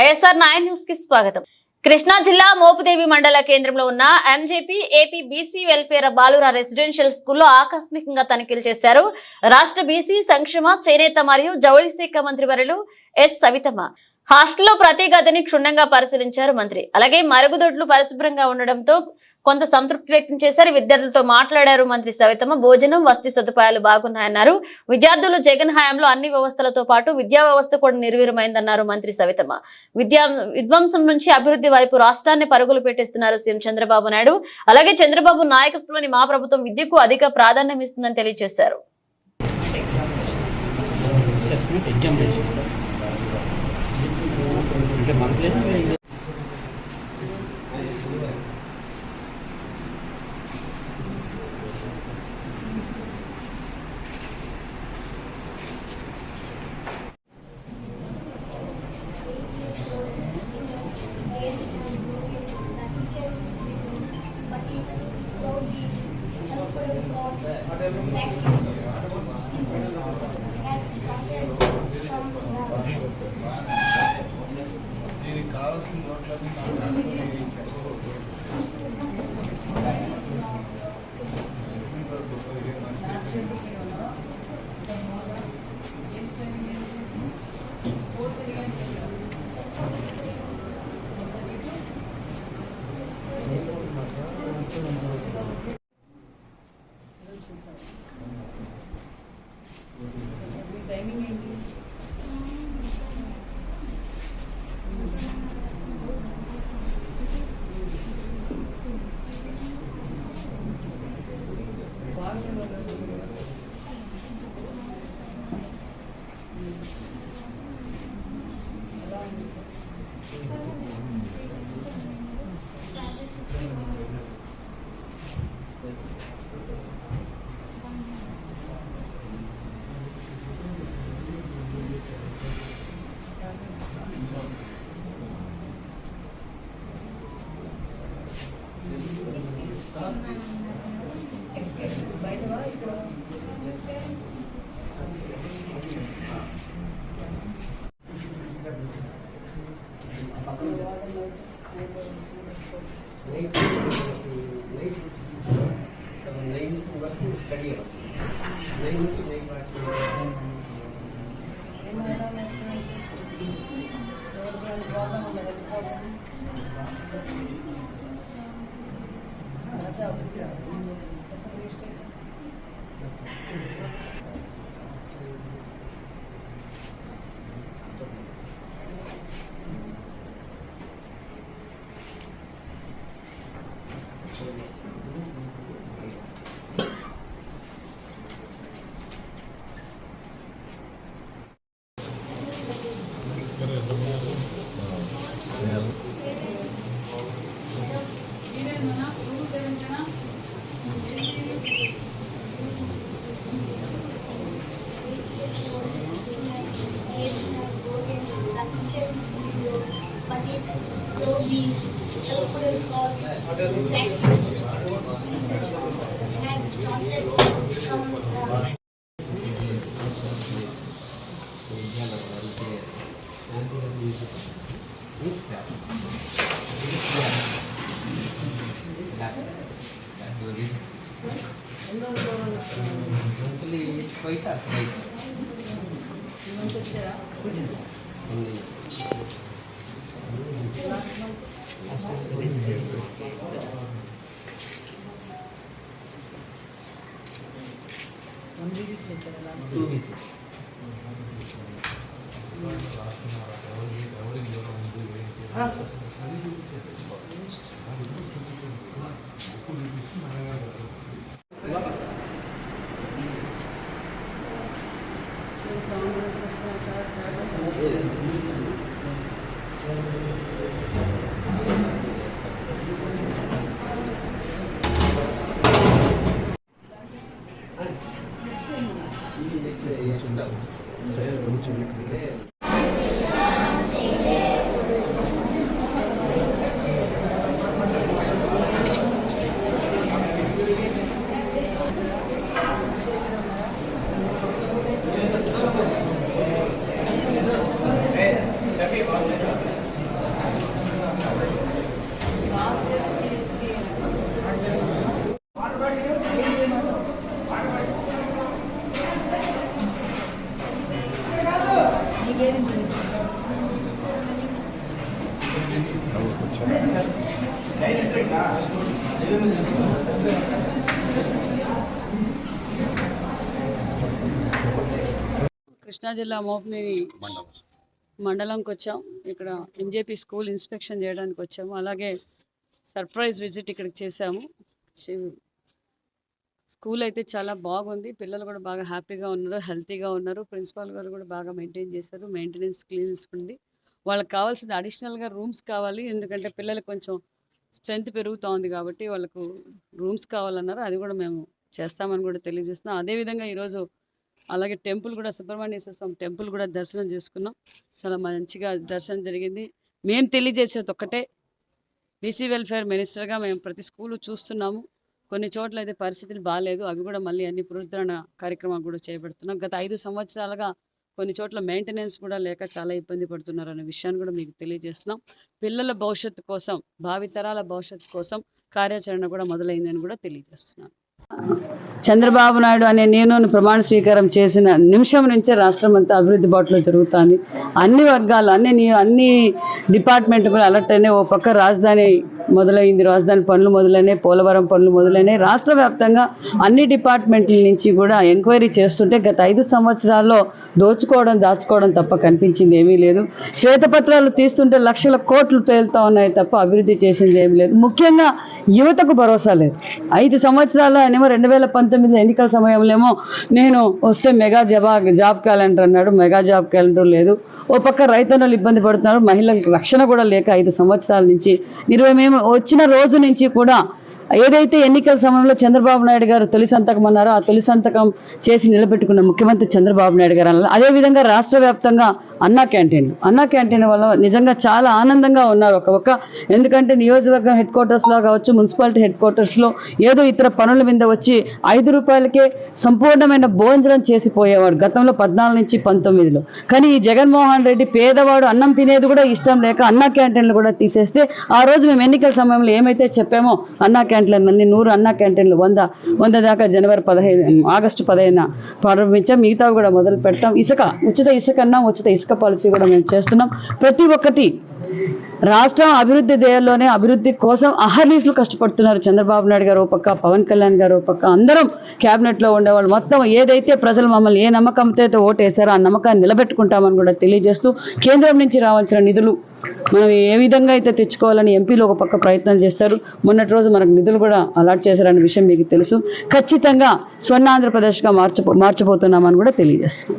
ISR 9 news కి స్వాగతం. కృష్ణా జిల్లా మోపుదేవి మండల కేంద్రంలో ఉన్న ఎంజేపీ ఏపీ బీసీ వెల్ఫేర్ బాలుర రెసిడెన్షియల్ స్కూల్లో ఆకస్మికంగా తనిఖీలు చేశారు రాష్ట్ర బీసీ సంక్షేమ చేనేత మరియు జౌళి శాఖ మంత్రి వర్యులు ఎస్ సవితమ్మ. హాస్టల్లో ప్రతి గదిని క్షుణ్ణంగా పరిశీలించారు మంత్రి. అలాగే మరుగుదొడ్లు పరిశుభ్రంగా ఉండడంతో కొంత సంతృప్తి వ్యక్తం చేశారు. విద్యార్థులతో మాట్లాడారు మంత్రి సవితమ్మ. భోజనం వసతి సదుపాయాలు బాగున్నాయన్నారు. విద్యార్థులు జగన్ హయాంలో అన్ని వ్యవస్థలతో పాటు విద్యా వ్యవస్థ కూడా నిర్వీర్యమైందన్నారు మంత్రి సవితమ్మ. విధ్వంసం నుంచి అభివృద్ధి వైపు రాష్ట్రాన్ని పరుగులు పెట్టిస్తున్నారు సీఎం చంద్రబాబు నాయుడు. అలాగే చంద్రబాబు నాయకత్వంలోని మా ప్రభుత్వం విద్యకు అధిక ప్రాధాన్యం ఇస్తుందని తెలియజేశారు. కృష్ణా జిల్లా మోపిదేవి మండలంకి వచ్చాం. ఇక్కడ ఎంజేపీ స్కూల్ ఇన్స్పెక్షన్ చేయడానికి వచ్చాము. అలాగే సర్ప్రైజ్ విజిట్ ఇక్కడికి చేశాము. స్కూల్ అయితే చాలా బాగుంది. పిల్లలు కూడా బాగా హ్యాపీగా ఉన్నారు, హెల్తీగా ఉన్నారు. ప్రిన్సిపాల్ గారు కూడా బాగా మెయింటైన్ చేశారు. మెయింటెనెన్స్ క్లీన్స్ ఉంది. వాళ్ళకి కావాల్సిన అడిషనల్గా రూమ్స్ కావాలి, ఎందుకంటే పిల్లలకు కొంచెం స్ట్రెంత్ పెరుగుతూ ఉంది కాబట్టి వాళ్ళకు రూమ్స్ కావాలన్నారు. అది కూడా మేము చేస్తామని కూడా తెలియజేస్తున్నాం. అదేవిధంగా ఈరోజు అలాగే టెంపుల్ కూడా, సుబ్రహ్మణ్యేశ్వర స్వామి టెంపుల్ కూడా దర్శనం చేసుకున్నాం. చాలా మంచిగా దర్శనం జరిగింది. మేము తెలియజేసేది ఒక్కటే, బీసీ వెల్ఫేర్ మినిస్టర్గా మేము ప్రతి స్కూలు చూస్తున్నాము. కొన్ని చోట్ల అయితే పరిస్థితులు బాగాలేదు, అవి కూడా మళ్ళీ అన్ని పునరుద్ధరణ కార్యక్రమాలు కూడా చేపడుతున్నాం. గత 5 సంవత్సరాలుగా కొన్ని చోట్ల మెయింటెనెన్స్ కూడా లేక చాలా ఇబ్బంది పడుతున్నారు అనే విషయాన్ని కూడా మీకు తెలియజేస్తున్నాం. పిల్లల భవిష్యత్తు కోసం, భావితరాల భవిష్యత్తు కోసం కార్యాచరణ కూడా మొదలైందని కూడా తెలియజేస్తున్నాను. చంద్రబాబు నాయుడు అనే నేను ప్రమాణ స్వీకారం చేసిన నిమిషం నుంచే రాష్ట్రం అంతా అభివృద్ధి బాటలో జరుగుతుంది. అన్ని వర్గాలు, అన్ని డిపార్ట్మెంట్ కూడా అలర్ట్ అయినాయి. ఓ పక్క రాజధాని మొదలైంది, రాజధాని పనులు మొదలైనాయి, పోలవరం పనులు మొదలైనాయి. రాష్ట్ర వ్యాప్తంగా అన్ని డిపార్ట్మెంట్ల నుంచి కూడా ఎంక్వైరీ చేస్తుంటే గత 5 సంవత్సరాల్లో దాచుకోవడం తప్ప కనిపించింది ఏమీ లేదు. శ్వేతపత్రాలు తీస్తుంటే లక్షల కోట్లు తేలుతా ఉన్నాయి తప్ప అభివృద్ధి చేసింది ఏమీ లేదు. ముఖ్యంగా యువతకు భరోసా లేదు. 5 సంవత్సరాలు ఆయనేమో 2019 ఎన్నికల సమయంలో నేను వస్తే మెగా జాబ్ క్యాలెండర్ అన్నాడు. మెగా జాబ్ క్యాలెండర్ లేదు. ఓ పక్క రైతన్నలు ఇబ్బంది పడుతున్నారు, మహిళలకు రక్షణ కూడా లేక 5 సంవత్సరాల నుంచి వచ్చిన రోజు నుంచి కూడా ఏదైతే ఎన్నికల సమయంలో చంద్రబాబు నాయుడు గారు తొలి సంతకం అన్నారో ఆ తొలి సంతకం చేసి నిలబెట్టుకున్న ముఖ్యమంత్రి చంద్రబాబు నాయుడు గారు అన్నారు. అదేవిధంగా రాష్ట్ర వ్యాప్తంగా అన్నా క్యాంటీన్ వల్ల నిజంగా చాలా ఆనందంగా ఉన్నారు. ఎందుకంటే నియోజకవర్గం హెడ్ క్వార్టర్స్లో కావచ్చు, మున్సిపాలిటీ హెడ్ క్వార్టర్స్లో ఏదో ఇతర పనుల మీద వచ్చి 5 రూపాయలకే సంపూర్ణమైన భోజనం చేసిపోయేవాడు గతంలో 14 నుంచి 19లో. కానీ ఈ జగన్మోహన్ రెడ్డి పేదవాడు అన్నం తినేది కూడా ఇష్టం లేక అన్నా క్యాంటీన్లు కూడా తీసేస్తే, ఆ రోజు మేము ఎన్నికల సమయంలో ఏమైతే చెప్పామో అన్నా క్యాంటీన్లు 100 అన్నా క్యాంటీన్లు 100 దాకా ఆగస్టు 15 ప్రారంభించాం. మిగతావి కూడా మొదలు పెడతాం. ఉచిత ఇసుక పాలసీ కూడా మేము చేస్తున్నాం. ప్రతి ఒక్కటి రాష్ట్రం అభివృద్ధి ధ్యేయంలోనే, అభివృద్ధి కోసం అహర్నిశలు కష్టపడుతున్నారు చంద్రబాబు నాయుడు గారు పక్క, పవన్ కళ్యాణ్ గారు పక్క, అందరం క్యాబినెట్లో ఉండేవాళ్ళు మొత్తం ఏదైతే ప్రజలు మమ్మల్ని ఏ నమ్మకంతో అయితే ఓటేశారో ఆ నమ్మకాన్ని నిలబెట్టుకుంటామని కూడా తెలియజేస్తూ, కేంద్రం నుంచి రావాల్సిన నిధులు మనం ఏ విధంగా అయితే తెచ్చుకోవాలని ఎంపీలు ఒక పక్క ప్రయత్నం చేస్తారు. మొన్నటి రోజు మనకు నిధులు కూడా అలాట్ చేశారనే విషయం మీకు తెలుసు. ఖచ్చితంగా స్వర్ణ ఆంధ్రప్రదేశ్గా మార్చబోతున్నామని కూడా తెలియజేస్తాం.